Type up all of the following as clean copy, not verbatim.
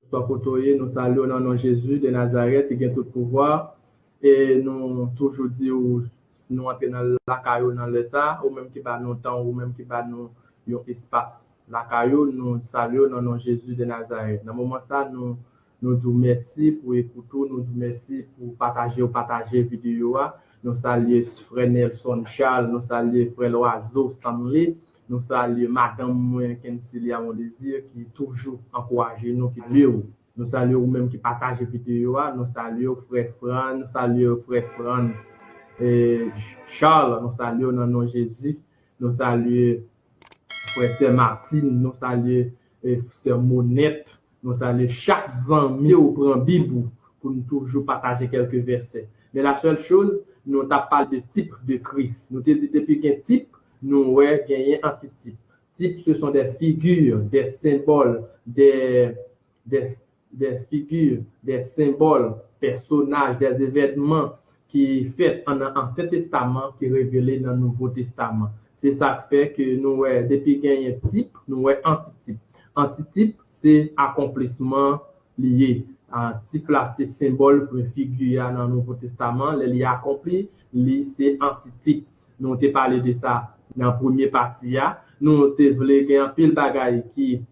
soit côtoyé, nous saluons dans nom Jésus de Nazareth qui a tout pouvoir. Et nous toujours dit nous entrer dans la caillou dans le ça, ou même qui bat nous temps, ou même qui bat nous un espace. La caillou, nous saluons dans nom Jésus de Nazareth. Dans le moment ça, nous disons merci pour écouter, nous disons merci pour partager la vidéo. Nous saluons frère Nelson Charles, nous saluons frère Loiseau Stanley, nous saluons madame Kensilia Mon Désir qui toujours encourage nous, qui lieu. Nous saluons même qui partage la vidéo, nous saluons frère Fran, nous saluons frère Franz Charles, nous saluons dans nom Jésus, nous saluons frère Sœur Martine, nous saluons Sœur Monette, nous saluons chaque ami au prend Bible pour nous toujours partager quelques versets. Mais la seule chose, nous n'avons pas de type de Christ. Nous avons dit depuis qu'un type, nous avons gagné un antitype. Type, ce sont des figures, des symboles, des figures, des symboles, personnages, des événements qui fait en Ancien Testament, qui révélés dans le Nouveau Testament. C'est ça qui fait que nous, depuis qu'il y a un type, nous avons antitype. Antitype, c'est accomplissement lié. Un type là, c'est symbole pour une figure dans le Nouveau Testament, les accompli, c'est antitype. Nous avons parlé de ça dans la première partie. Nous avons voulu un pile bagaille qui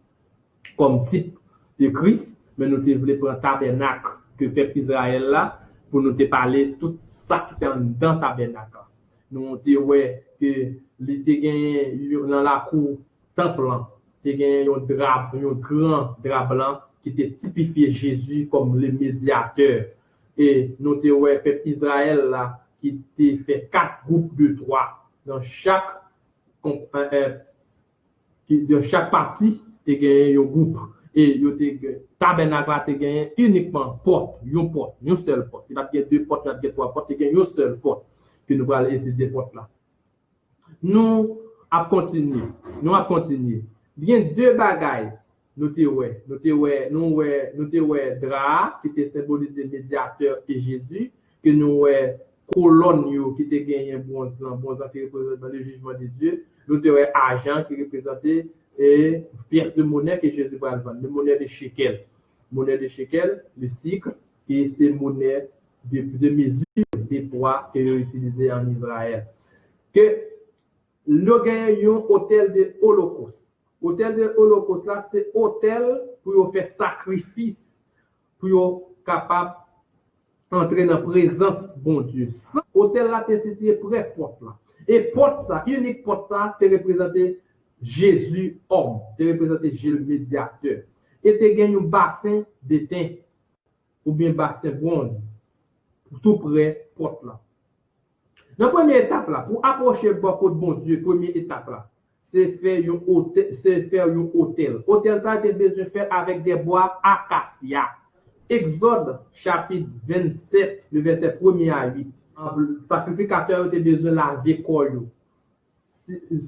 comme type de Christ, mais nous avons voulu prendre tabernacle que fait Israël là pour nous parler de tout ça qui est dans le tabernacle. Nous avons dit que l'été gagné dans la cour temple, il y a un grand drap blanc qui était typifié Jésus comme le médiateur. Et nous avons vu peuple Israël là, qui était fait 4 groupes de 3. Dans chaque partie, il y a un groupe. Et le tabernacle a gagné uniquement une seule porte. Il y a 2 portes, il y a 3 portes, il y a une seule porte que nous allons utiliser porte là. Nous avons continué. Il y a 2 bagailles. Nous avons drap qui était symbolisé médiateur et Jésus, que nous avons colonne qui était gagné bronze qui représente le jugement de Dieu, nous avons argent qui représentait et pièce de monnaie que Jésus va vendre, le monnaie de shekel. Monnaie de shekel, le cycle, et c'est monnaie de mesure des poids que est utilisé en Israël. Que le gagne un hôtel de Holocauste. Hôtel de Holocauste là, c'est hôtel pour faire sacrifice, pour capable entrer dans la présence bon Dieu. Hôtel là, c'est situé près porte là. Et porte ça, unique porte ça, c'est représenté Jésus homme, c'est représenté Jésus médiateur. Et tu gagnes un bassin d'étain ou bien bassin bronze tout près porte là. Dans la première étape là, pour approcher beaucoup de bon Dieu, première étape là, c'est faire un hôtel. Hôtel ça a besoin de faire avec des bois acacia. Exode chapitre 27, le verset 1er à 8. Le sacrificateur a besoin de laver corps.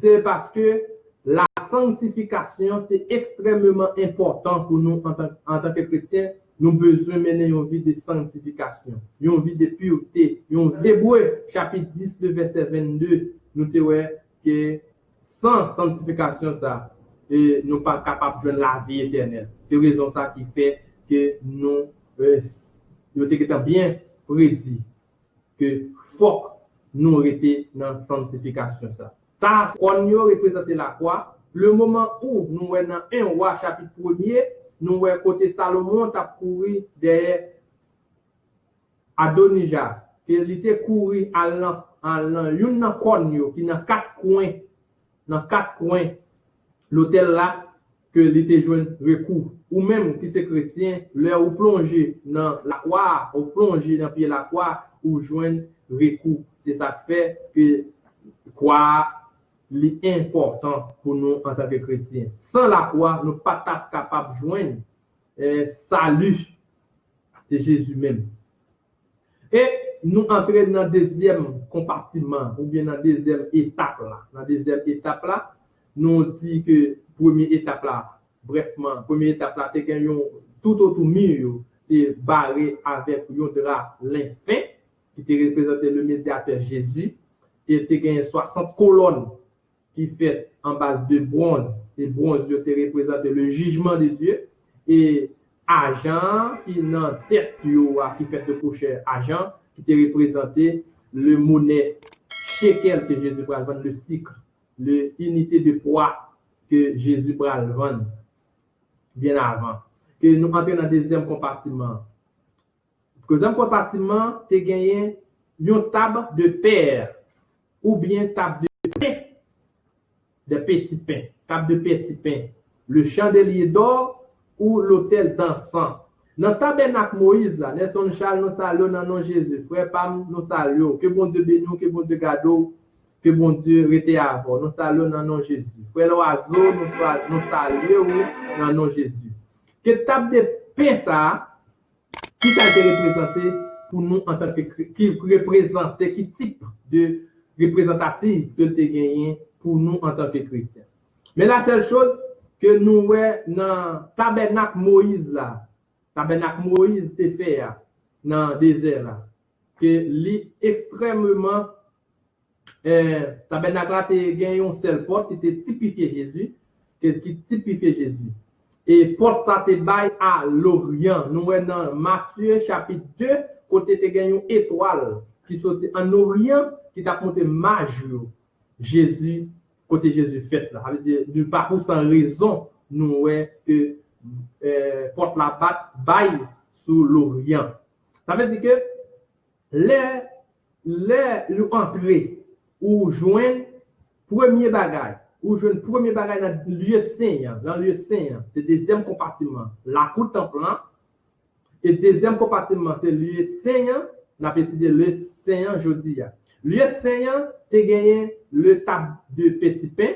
C'est parce que la sanctification est extrêmement important pour nous en tant que chrétiens. Nous avons besoin de mener une vie de sanctification, une vie de pureté. Hébreux chapitre 10, le verset 22, nous disons que sans sanctification, ça, nous ne sommes pas capables de la vie éternelle. C'est la raison ça qui fait que nous sommes bien prédit que faut nous rester dans la sanctification. Ça, on y représente la croix. Le moment où nous sommes dans 1 roi chapitre 1er, nous voyons côté Salomon a couru derrière Adonijah, qu'il était couru à une corne qui dans 4 coins, l'hôtel là, que l'été joint recours. Ou même qui c'est chrétien, leur ou plongé dans la croix, ou plongé dans pied la croix, ou joindre recours. C'est ça qui fait que croix est important pour nous en tant que chrétiens. Sans la croix, nous ne sommes pas capables de joindre salut de Jésus même. Et nous entrons dans le deuxième compartiment, ou bien dans la deuxième étape là. Dans la deuxième étape là, nous dit que première étape là, brefement, première étape là, c'est que tout autour mur est barré avec un drap lin fin, qui te représentait le médiateur Jésus, et tu as 60 colonnes qui fait en base de bronze, et bronze te représente le jugement de Dieu, et argent qui dans tête qui fait de coucher argent qui te représenté le monnaie shekel que Jésus va vendre, le cycle, l'unité de poids que Jésus va vendre bien avant. Que nous entrons dans le deuxième compartiment. Le deuxième compartiment, tu as gagné une table de pain ou bien table de pain, de petits pains, table de petits pains, le chandelier d'or ou l'autel d'encens. Dans le tabernacle Moïse, là, Nelson Charles, nous saluons dans le nom de Jésus. Frère Pam, nous saluons. Que bon Dieu bénisse, que bon Dieu garde, que bon Dieu rete avant. Nous saluons dans le nom de Jésus. Frère Loiseau, nous saluons dans le nom de Jésus. Que table de pain, ça, qui a été représenté pour nous en tant que qui représente, qui type de représentatif que tu as gagné pour nous en tant que chrétiens. Mais la seule chose que nous voyons dans le tabernacle Moïse, là, tabernacle Moïse te fait dans le désert, là, que est extrêmement tabernacle là, tu gagné une seule porte qui te typifié Jésus, qui typifiait Jésus. Et porte ça te baille à l'Orient. Nous voyons dans Matthieu chapitre 2, côté te gagné une étoile qui sortit en Orient, qui t'a monté majeur Jésus, côté Jésus fait là. Ça veut dire, du parcours sans raison, nous voyons que porte la baille sous l'Orient. Ça veut dire que les entrées ou joindre premier bagage, ou joindre premier bagage dans le lieu saint, c'est le deuxième compartiment, la cour temple, et le deuxième compartiment, c'est le lieu saint, on a petit de le saint aujourd'hui. Le lieu saint, tu gagné le table de petit pain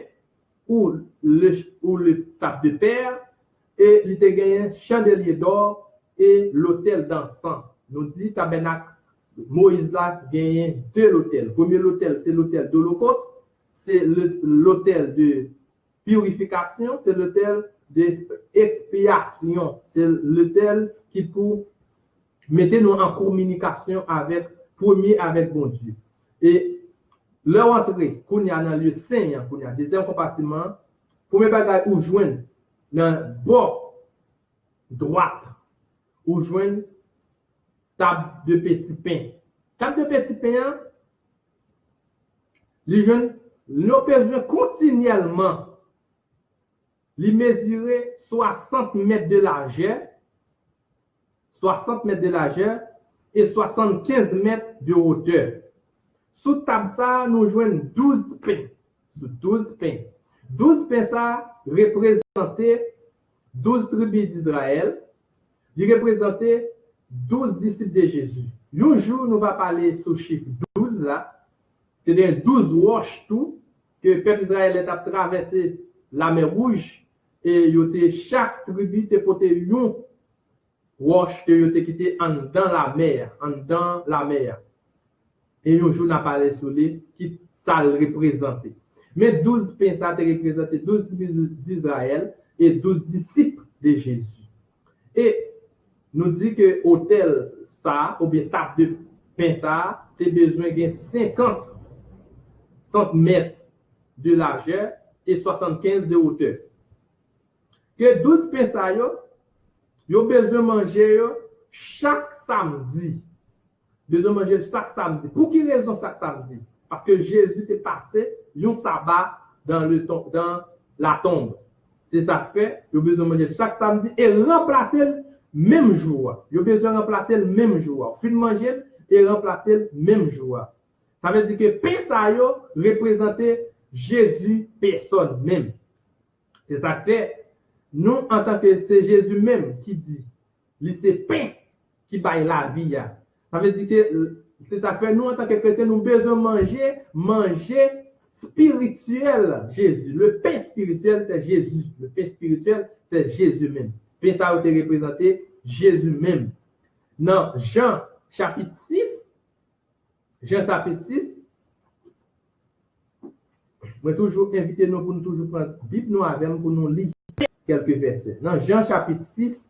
ou le table de pain, et il te gagné chandelier d'or et l'autel d'encens. Nous dit tabernacle Moïse a gagné deux l'autel. Premier l'autel, c'est l'autel d'Holocauste, c'est l'autel de purification, c'est l'autel d'expiation, c'est l'autel qui pour mettre nous en communication avec bon Dieu. Et leur entrée, qu'on y a dans le saint, qu'on y a deuxième compartiment, premier bagage où joindre dans bord droite, où joindre table de petits pains. Table de petits pains, les jeunes, nous besoin continuellement, les mesurer 60 mètres de largeur, 60 mètres de largeur et 75 mètres de hauteur. Sous table ça, nous joignons 12 pains. 12 pains. 12 pains ça représentait 12 tribus d'Israël. Il représentait 12 disciples de Jésus. Un jour, nous allons parler sur le chiffre 12 là. C'est-à-dire 12 roches tout que le peuple d'Israël a traversé la mer Rouge et chaque tribu a porté une roche que a quitté en dans la mer. Et un jour, on a parlé sur lui qui ça le représentait. Mais 12 pains, ça représentait 12 tribus d'Israël et 12 disciples de Jésus. Et nous dit que hôtel ça, ou bien table de pain ça, tu as besoin de 50 cm de largeur et 75 de hauteur. Que 12 pains ça, vous avez besoin de manger chaque samedi. Besoin de manger chaque samedi. Pour quelle raison chaque samedi? Parce que Jésus est passé un sabbat dans la tombe. C'est ça fait, vous avez besoin de manger chaque samedi et remplacer le même jour. Vous avez besoin de remplacer le même jour. Vous manger et remplacer le même jour. Ça veut dire que pain ça représentait Jésus personne même. C'est ça fait, nous en tant que c'est Jésus même qui dit, c'est pain qui baille la vie. Ça veut dire que c'est ça fait, nous en tant que chrétiens, nous besoin manger spirituel Jésus. Le pain spirituel, c'est Jésus. Le pain spirituel, c'est Jésus même. Pain ça a été représenté Jésus même. Dans Jean chapitre 6, je vais toujours inviter nous pour nous toujours prendre la Bible nous avec pour nous lire quelques versets. Dans Jean chapitre 6,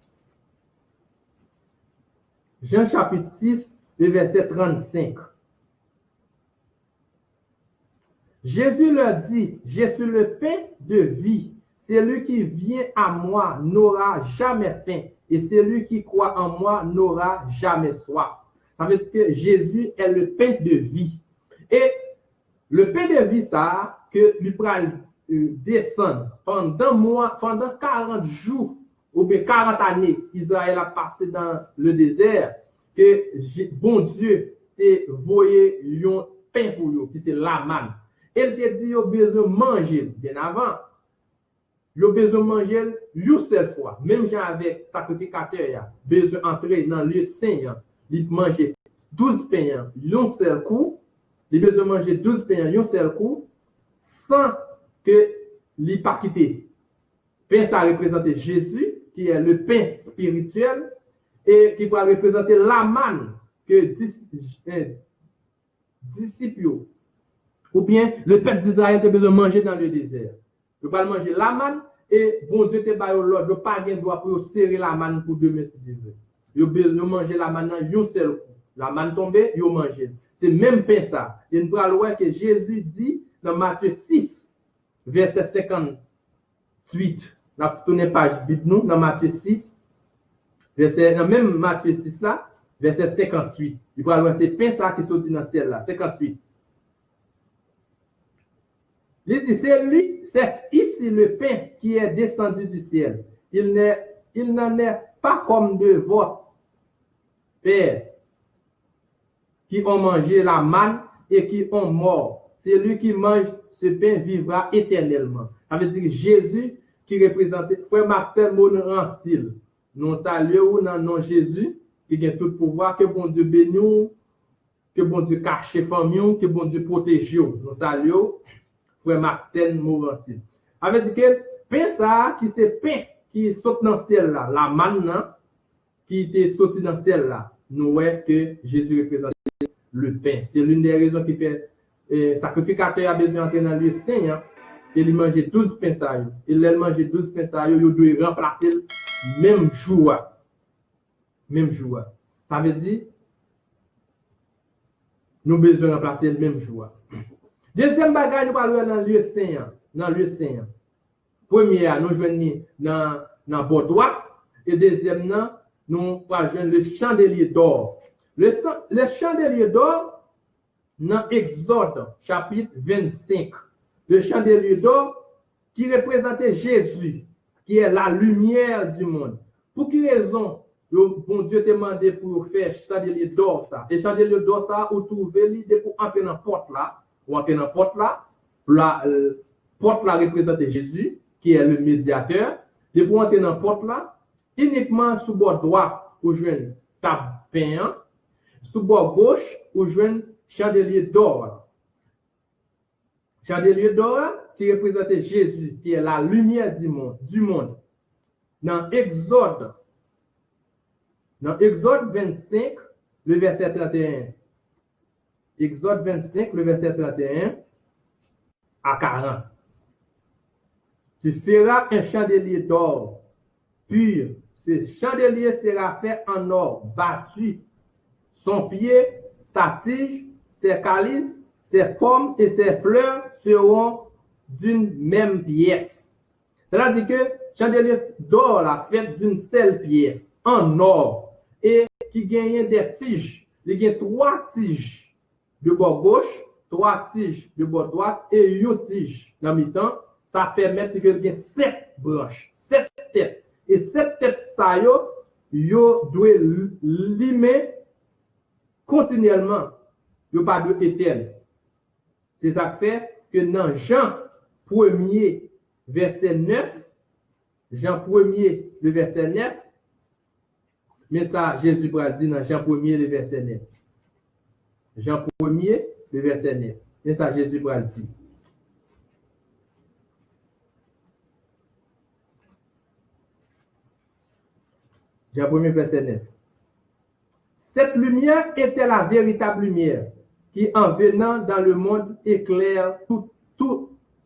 le verset 35. Jésus leur dit, je suis le pain de vie. Celui qui vient à moi n'aura jamais faim, et celui qui croit en moi n'aura jamais soif. Ça veut dire que Jésus est le pain de vie. Et le pain de vie, ça, que lui pral descendre pendant 40 jours ou bien 40 années, Israël a passé dans le désert, que bon Dieu te voyé un pain pour eux, qui c'est la manne. Elle te dit, vous besoin de manger bien avant. Vous avez besoin de manger une seule fois. Même gens avec sacrificateur, besoin d'entrer dans le Saint, il manger 12 pains, un seul coup. Il besoin de manger 12 pains, un seul coup, sans que il pas quitté. Pain, ça représente Jésus, qui est le pain spirituel, et qui va représenter la manne que disciples, ou bien le peuple d'Israël a besoin de manger dans le désert. Vous allez manger la manne, et bon Dieu te baille l'ordre, vous pas de droit pour serrer la manne pour demain si Dieu veut. Vous besoin manger la manne dans un seul coup. La manne tombée, vous mangez. C'est même pain ça. Et nous allons voir que Jésus dit dans Matthieu 6, verset 58. Nous avons tourné page Bible nous, dans Matthieu 6, verset, dans même Matthieu 6 là, verset 58. Vous allons voir c'est pain ça qui sortit dans le ciel là, 58. Il dit, c'est ici le pain qui est descendu du ciel. Il n'en est pas comme de votre père qui ont mangé la manne et qui ont mort. Celui qui mange ce pain vivra éternellement. Ça veut dire Jésus qui représentait, frère Marcel Montransil, nous saluons dans le nom de Jésus, qui a tout le pouvoir, que bon Dieu bénisse, que bon Dieu cache famille, que bon Dieu protège. Nous saluons frère Marcel Montransil. Ça veut dire que pain ça, qui c'est pain qui saute dans le ciel là, la manne qui était sorti dans le ciel là, nous voyons que Jésus représente le pain. C'est l'une des raisons qui fait sacrificateur a besoin d'entrer dans le Seigneur et il mange 12 pains ça. Il a mangé 12 pains ça, il doit remplacer le même jour. Même jour. Ça veut dire nous avons besoin de remplacer le même jour. Deuxième bagage, nous parlons dans le lieu Seigneur. Dans le lieu Seigneur. Première, nous joignons dans le bord droit. Et deuxième, nous joignons le chandelier d'or. Le chandelier d'or, dans Exode, chapitre 25. Le chandelier d'or qui représentait Jésus, qui est la lumière du monde. Pour quelle raison bon Dieu t'a demandé pour faire chandelier d'or ça? Et chandelier d'or ça, vous trouvez l'idée pour entrer dans la porte là. Ou entrer dans la porte là. La porte là représente Jésus, qui est le médiateur. Et pour entrer dans la porte là, uniquement sous bord droit, vous jouez table pain. Sous bord gauche, vous jouez chandelier d'or. Chandelier d'or qui représente Jésus, qui est la lumière du monde. Dans Exode 25, le verset 31. Exode 25, le verset 31 à 40. Tu feras un chandelier d'or pur. Ce chandelier sera fait en or battu. Son pied, sa tige, ses calices, ses pommes et ses fleurs seront d'une même pièce. C'est-à-dire que le chandelier d'or la fait d'une seule pièce, en or, et qui gagne des tiges. Il y a 3 tiges de bord gauche, 3 tiges de bord droite et une tige dans le temps. Ça permet qu'il y ait 7 branches, 7 têtes. Et 7 têtes, ça doit limer continuellement. Il n'y a pas de éternel. C'est ça qui fait que dans Jean 1er, verset 9, Jean 1er, le verset 9, mais ça, Jésus va dire dans Jean 1er, le verset 9. Jean 1er, le verset 9. Mais ça, Jésus va dire. Jean 1er, verset 9. Cette lumière était la véritable lumière qui, en venant dans le monde, éclaire tout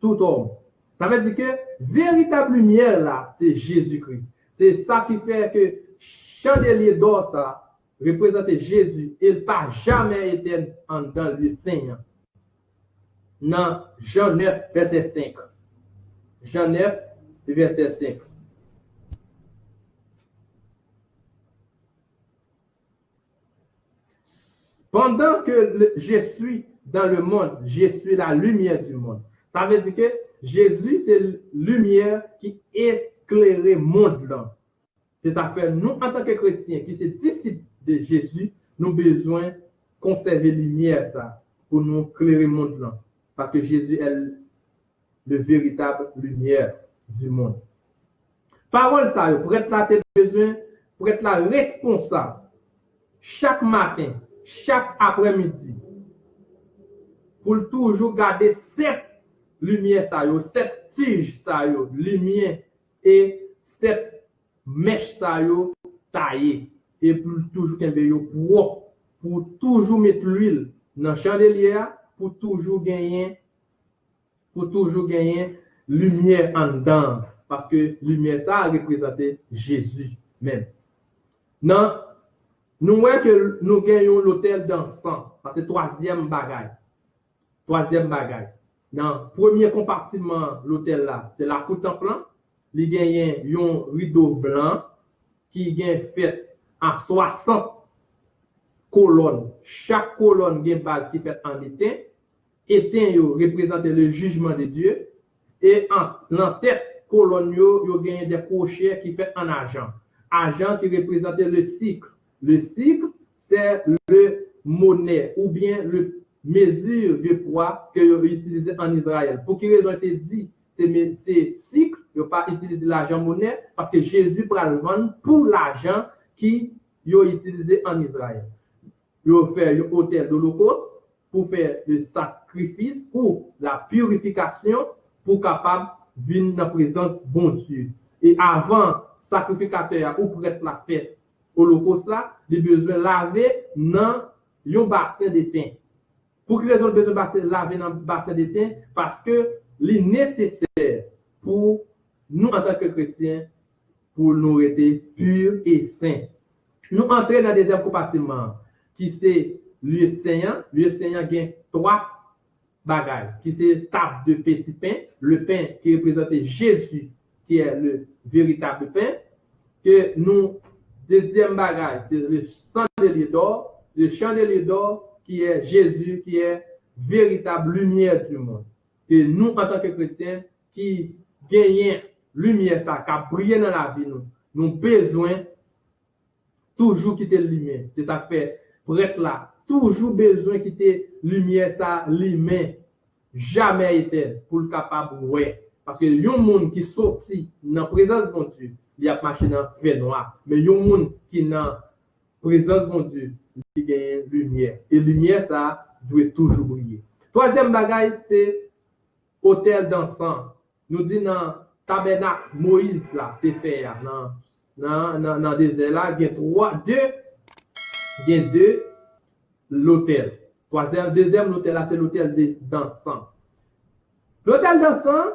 homme. Ça veut dire que véritable lumière là, c'est Jésus-Christ. C'est ça qui fait que chandelier d'or ça représente Jésus. Il n'a jamais été dans le Seigneur. Dans Jean 9, verset 5. Jean 9, verset 5. Pendant que je suis dans le monde, je suis la lumière du monde. Ça veut dire que Jésus, c'est la lumière qui éclaire le monde là. C'est ça fait nous, en tant que chrétiens, qui sommes disciples de Jésus, nous avons besoin de conserver la lumière ça, pour nous éclairer le monde là. Parce que Jésus est le véritable lumière du monde. Parole ça, pour être là, tu as besoin, pour être là responsable, chaque matin, chaque après-midi, pour toujours garder cette lumière ça, cette tige ça, lumière et cette mèche ça, taillée, et pour toujours qu'un propre, pour toujours mettre l'huile dans le chandelier, pour toujours gagner lumière en dedans, parce que lumière ça a représenté Jésus même. Non, nous voyons que nous gagnons l'autel d'encens, parce que troisième bagaille. Dans le premier compartiment, l'autel là, c'est la croûte en plan. Il y a un rideau blanc qui est fait en 60 colonnes. Chaque colonne a une base qui est faite en étain. Étain représente le jugement de Dieu. Et en tête, colonne, il y a des crochets qui sont faits en argent. Argent qui représente le cycle. Le cycle, c'est le monnaie ou bien le mesure de poids que vous utilisez en Israël. Pour quelle raison été dit c'est cycle, vous ne pas utiliser l'argent monnaie parce que Jésus va le vendre pour l'argent qui est utilisé en Israël. Vous fait un hôtel d'Holocauste pour faire le sacrifice pour la purification pour capable de venir dans la présence de bon Dieu. Et avant sacrificateur ou prêtre la fête Holocauste là, il a besoin de laver dans un bassin d'étain. Pour quelle raison besoin de laver dans le bassin d'étain? Parce que c'est nécessaire pour nous en tant que chrétiens pour nous rester purs et saints. Nous entrons dans le deuxième compartiment qui c'est lieu saint. Lieu saint a trois bagages qui c'est table de petit pain, le pain qui représente Jésus qui est le véritable pain, que nous deuxième bagage c'est le chandelier d'or qui est Jésus qui est véritable lumière du monde. Et nous, en tant que chrétiens, qui gagnons lumière, ça, qui brille dans la vie, nous avons besoin toujours quitter la lumière. C'est ça que fait, pour être là, toujours besoin de quitter la lumière, ça, l'humain, jamais été pour le capable, ouais. Parce que y a un monde qui sorti dans la présence de Dieu, il a marché dans le fait noir. Mais il y a un monde qui est dans la présence de Dieu, il gagne lumière. Et lumière, ça, doit toujours briller. Troisième bagage, c'est hôtel d'encens. Nous disons dans le tabernacle Moïse là, c'est fait dans le désert là, il y a deux l'hôtel. Deuxième l'hôtel là, c'est l'hôtel d'encens. L'hôtel d'encens,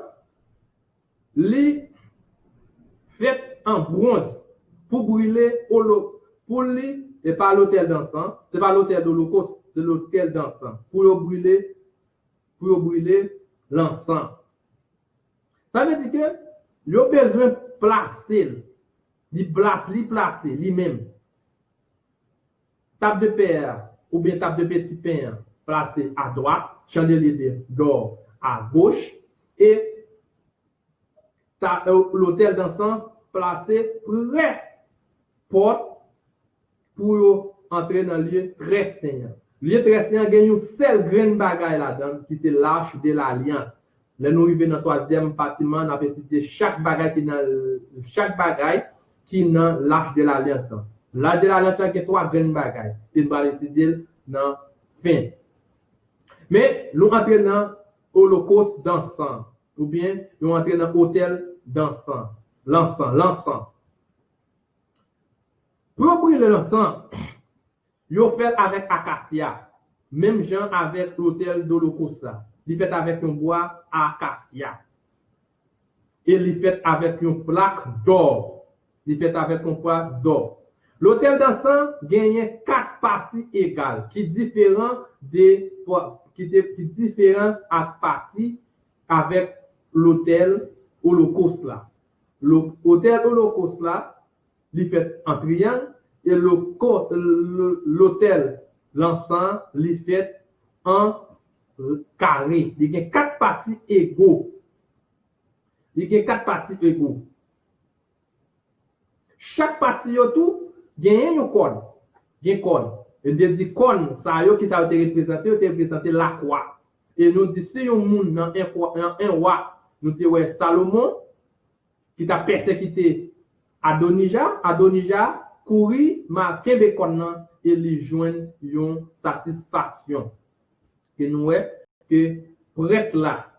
il fait en bronze pour brûler pour lui, et pas l'hôtel d'encens, c'est pas l'hôtel d'Holocauste, c'est l'hôtel d'encens. Pour brûler l'encens. Ça veut dire que il a besoin de placer, lui-même. Table de pain ou bien table de petit pain placée à droite, chandelier d'or à gauche et l'hôtel d'encens placé près porte pour entrer dans le lieu très saint. Le lieu très saint a une seule grande bagaille là-dedans qui c'est l'arche de l'alliance. Là nous arrivons dans le troisième bâtiment, on a cité chaque bagaille qui est dans l'arche de l'alliance. L'arche de l'alliance a trois grandes bagailles. Et nous allons étudier dans la fin. Mais nous entrons dans l'holocauste d'encens. Ou bien nous entrons dans l'hôtel d'encens. L'encens. Pour brûler l'encens, ils fait avec acacia. Même gens avec l'hôtel d'Holocauste. Il fait avec un bois acacia. Et il fait avec une plaque d'or. Il fait avec un plaque d'or. L'hôtel d'encens gagne 4 parties égales qui différent à partie avec l'hôtel Holocauste là. L'hôtel Holocauste là, il fait en triangle et l'hôtel l'encens, li fait en carré. Il y a 4 parties égaux. Il y a 4 parties égaux. Chaque partie yo tout, gagne un cône. Gagne cône. Et dit cône, ça yo qui ça te représenter la croix. Et nous dit si un monde dans un roi, nous dit ouais Salomon qui t'a persécuté Adonija courir marquer cône nan et lui joindre une satisfaction. Que nous que prêtre là,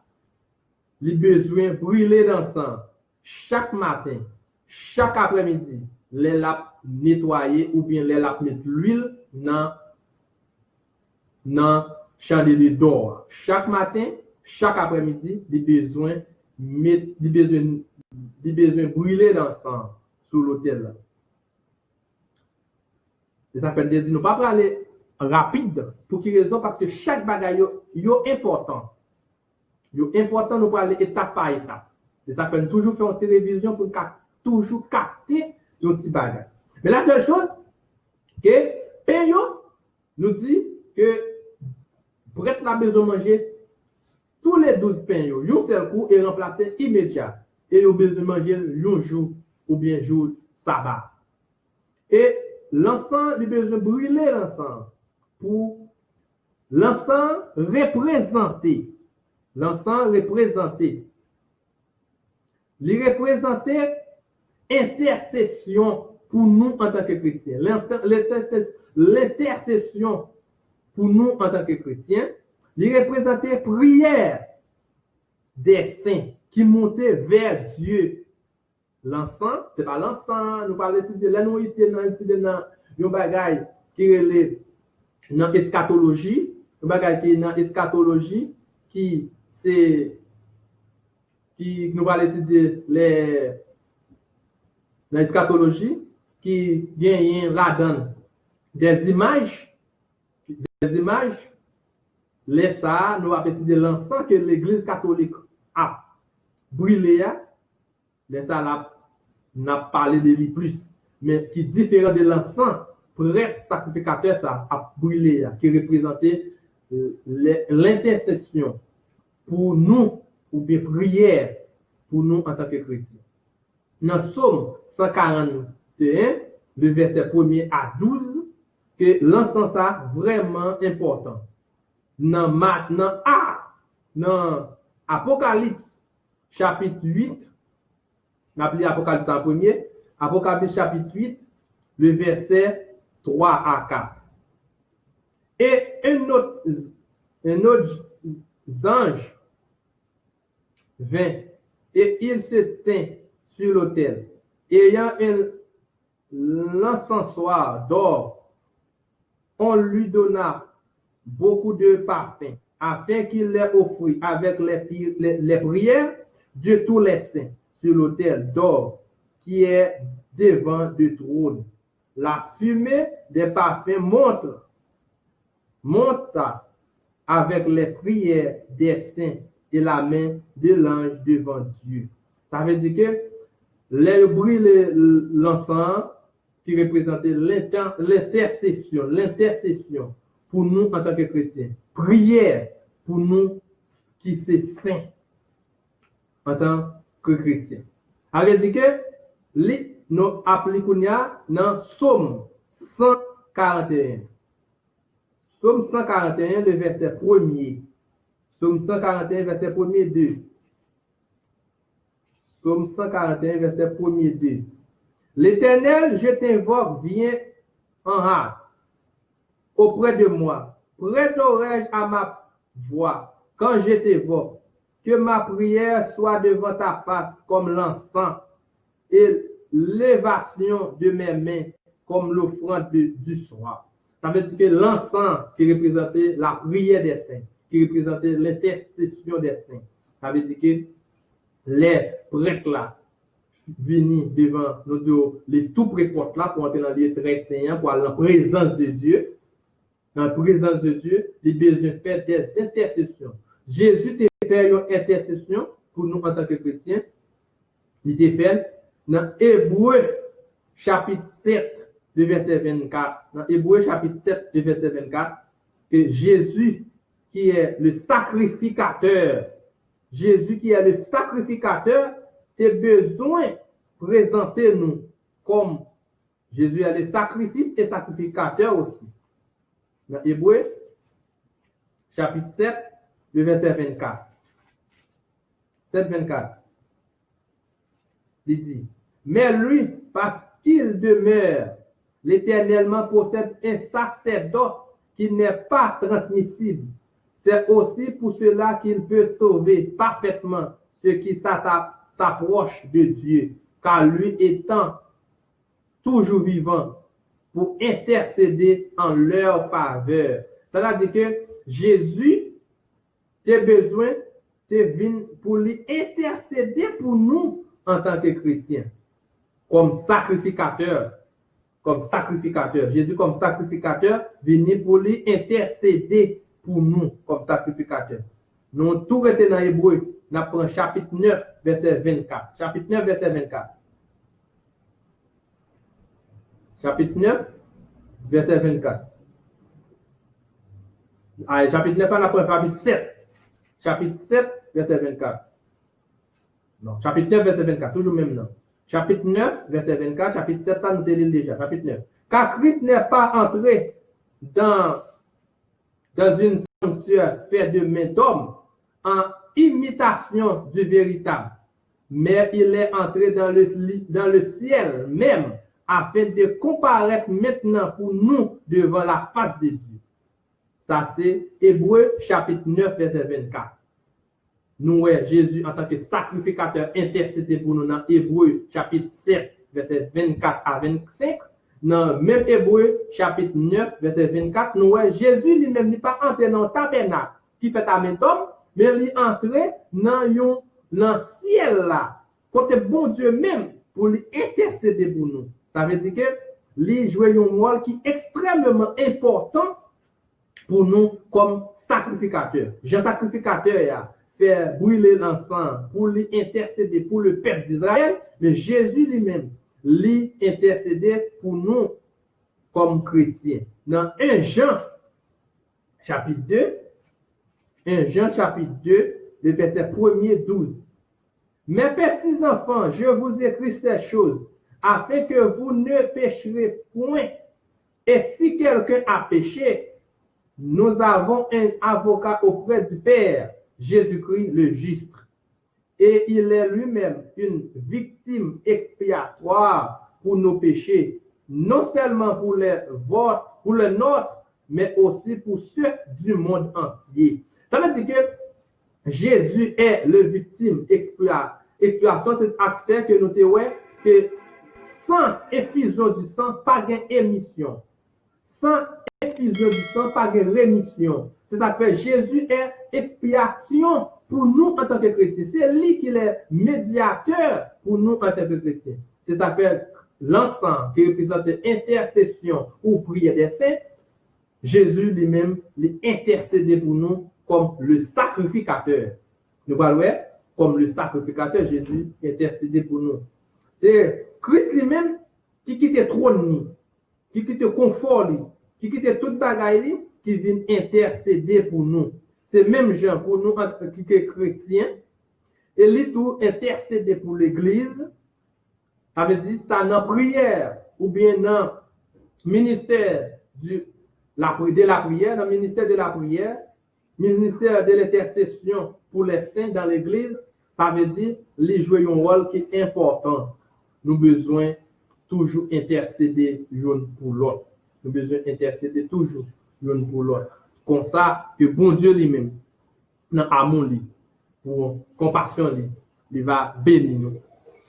il besoin brûler d'encens chaque matin, chaque après-midi, les lap nettoyer ou bien les lap mettre l'huile dans chandelier d'or. Chaque matin, chaque après-midi, il besoin brûler d'encens sur l'autel. Ça fait dire nous pas aller rapide pour quelle raison parce que chaque bagaille yo important. Yo important nous aller étape par étape. Et ça fait toujours faire une télévision pour toujours capter un petit bagage. Mais la seule chose que Peyo nous dit que pour être la besoin manger tous les 12 pains un seul coup et remplacer immédiat et yo besoin manger un jour ou bien jour sabbat. Et l'encens, il besoin brûler l'encens pour l'encens représenter. L'encens représenter. Il représentait intercession pour nous en tant que chrétiens. L'intercession pour nous en tant que chrétiens. Il représentait prière des saints qui montaient vers Dieu. L'encens, c'est pas l'encens, nous parlons de la nourriture, dans un bagage qui est dans l'eschatologie, un bagage qui est dans l'eschatologie, qui c'est qui nous parlons de l'eschatologie, qui gagne là-dedans des images, les ça, nous avons de l'encens que l'Église catholique a brûlé, les ça là n'a parlé de lui plus, mais qui est différent de l'encens, prêtre sacrificateur, ça a brûlé, qui représentait l'intercession pour nous, ou bien prière pour nous en tant que chrétiens. Dans Somme 141, le verset 1er à 12, que l'encens est vraiment important. Dans Apocalypse chapitre 8, N'appelez Apocalypse en premier. Apocalypse chapitre 8, le verset 3 à 4. Et un autre ange vint et il se tint sur l'autel, ayant l'encensoir d'or. On lui donna beaucoup de parfums, afin qu'il les offrit avec les prières de tous les saints sur l'autel d'or qui est devant le trône. La fumée des parfums monte avec les prières des saints et la main de l'ange devant Dieu. Ça veut dire que les brûler l'encens qui représentait l'intercession pour nous en tant que chrétiens. Prière pour nous qui sommes saints en tant que chrétiens. Ça veut dire que nous appliquons dans Somme 141. Somme 141, le verset 1er. Somme 141, verset 1er 2. Somme 141, verset 1er 2. L'Éternel, je t'invoque, viens en hâte auprès de moi. Prête l'oreille à ma voix quand je t'évoque. Que ma prière soit devant ta face comme l'encens et l'élévation de mes mains comme l'offrande du soir. Ça veut dire que l'encens qui représentait la prière des saints, qui représentait l'intercession des saints. Ça veut dire que les prêtres là, venus devant les tout prêtres là, pour entrer dans le lieu très saint, pour aller dans la présence de Dieu. Dans la présence de Dieu, il besoin de faire des intercessions. Jésus t'a fait une intercession pour nous en tant que chrétiens. Il t'a fait dans Hébreu chapitre 7, le verset 24, dans Hébreux chapitre 7, le verset 24, que Jésus qui est le sacrificateur, Jésus qui est le sacrificateur, a besoin de présenter nous comme Jésus est le sacrifice et sacrificateur aussi. Dans Hébreux chapitre 7, le verset 24. 7, 24. Il dit, mais lui, parce qu'il demeure, l'éternellement possède un sacerdoce qui n'est pas transmissible. C'est aussi pour cela qu'il peut sauver parfaitement ceux qui s'approchent de Dieu, car lui étant toujours vivant pour intercéder en leur faveur. Ça veut dire que Jésus a besoin de venir pour lui intercéder pour nous en tant que chrétiens, comme sacrificateur. Comme sacrificateur. Jésus comme sacrificateur, venir pour lui intercéder pour nous comme sacrificateur. Nous tout rete dans Hébreu, nous prenons chapitre 9, verset 24. Chapitre 9, verset 24. Chapitre 9, verset 24. Allez, chapitre 9, on apprend chapitre 7. Chapitre 7, verset 24. Non, chapitre 9, verset 24, toujours même non. Chapitre 9, verset 24, chapitre 7, ça nous délit déjà, chapitre 9. Car Christ n'est pas entré dans une sanctuaire faite de main d'homme en imitation du véritable, mais il est entré dans le ciel même afin de comparaître maintenant pour nous devant la face de Dieu. Ça c'est Hébreux chapitre 9, verset 24. Nous, Jésus, en tant que sacrificateur, intercédé pour nous dans Hébreux, chapitre 7, verset 24 à 25. Dans même Hébreux, chapitre 9, verset 24, nous, Jésus lui-même n'est pas entré dans le tabernacle qui fait à main d'homme, mais il est entré dans le ciel là, côté bon Dieu même, pour lui intercéder pour nous. Ça veut dire que lui joue un rôle qui est extrêmement important pour nous comme sacrificateur. Jean sacrificateur, faire brûler l'encens pour lui intercéder pour le peuple d'Israël, mais Jésus lui-même lui intercéder pour nous comme chrétiens. Dans 1 Jean chapitre 2, 1 Jean chapitre 2, le verset 1er 12. Mes petits enfants, je vous écris ces choses afin que vous ne pécherez point. Et si quelqu'un a péché, nous avons un avocat auprès du Père, Jésus-Christ le juste. Et il est lui-même une victime expiatoire pour nos péchés, non seulement pour les vôtres, pour le nôtre, mais aussi pour ceux du monde entier. Ça veut dire que Jésus est le victime expiation. Expiation, c'est ce fait que nous te que sans effusion du sang, pas d'émission. Sans effusion du sang, pas de rémission. C'est ça que Jésus est expiation pour nous en tant que chrétiens. C'est lui qui est médiateur pour nous en tant que chrétiens. C'est ça que l'encens qui représente l'intercession ou prière des saints, Jésus lui-même l'intercédé pour nous comme le sacrificateur. Nous voyons comme le sacrificateur, Jésus intercédé pour nous. C'est Christ lui-même qui quitte le trône, qui quitte le confort, qui quitte toute bagaille, qui vient intercéder pour nous. C'est même gens pour nous qui sommes chrétiens, et lui tout intercéder pour l'Église, avait dit ça dans prière, ou bien dans ministère de la prière, dans le ministère de la prière, ministère de l'intercession pour les saints dans l'Église, ça veut dire les jouer un rôle qui est important. Nous avons besoin toujours intercéder l'un pour l'autre. Nous avons besoin intercéder toujours l'un pour l'autre. Comme ça, que bon Dieu lui-même, dans l'amour, pour compassion, il va bénir nous.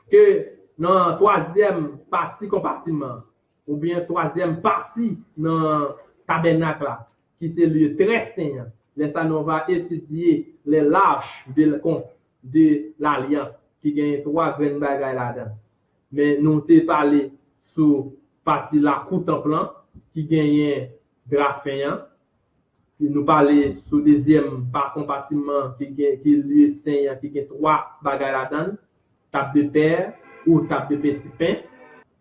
Que dans la troisième partie compartiment, ou bien troisième partie dans le tabernacle, qui c'est le lieu très saint, là, nous va étudier les lâches de l'alliance, qui gagne trois grandes bagailles là-dedans. Mais nous t'ai parlé sur partie la contemplant, qui gagne graphéen. Nous parler sur deuxième par compartiment qui lui saint, qui gagne trois bagailles là-dedans, table de terre ou table de petit pain,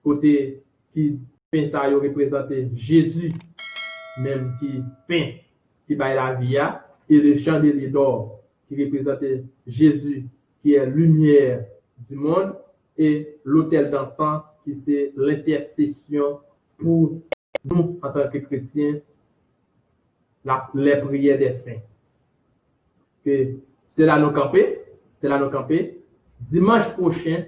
côté qui pain ça représente Jésus même qui pain qui baille la vie et le chandelier d'or qui représente Jésus qui est lumière du monde et l'autel d'encens qui c'est l'intercession pour nous en tant que chrétiens les prières des saints. Que c'est là nous camper. Dimanche prochain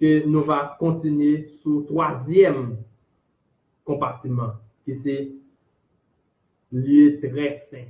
que nous allons continuer sur le troisième compartiment qui c'est lieu très saint.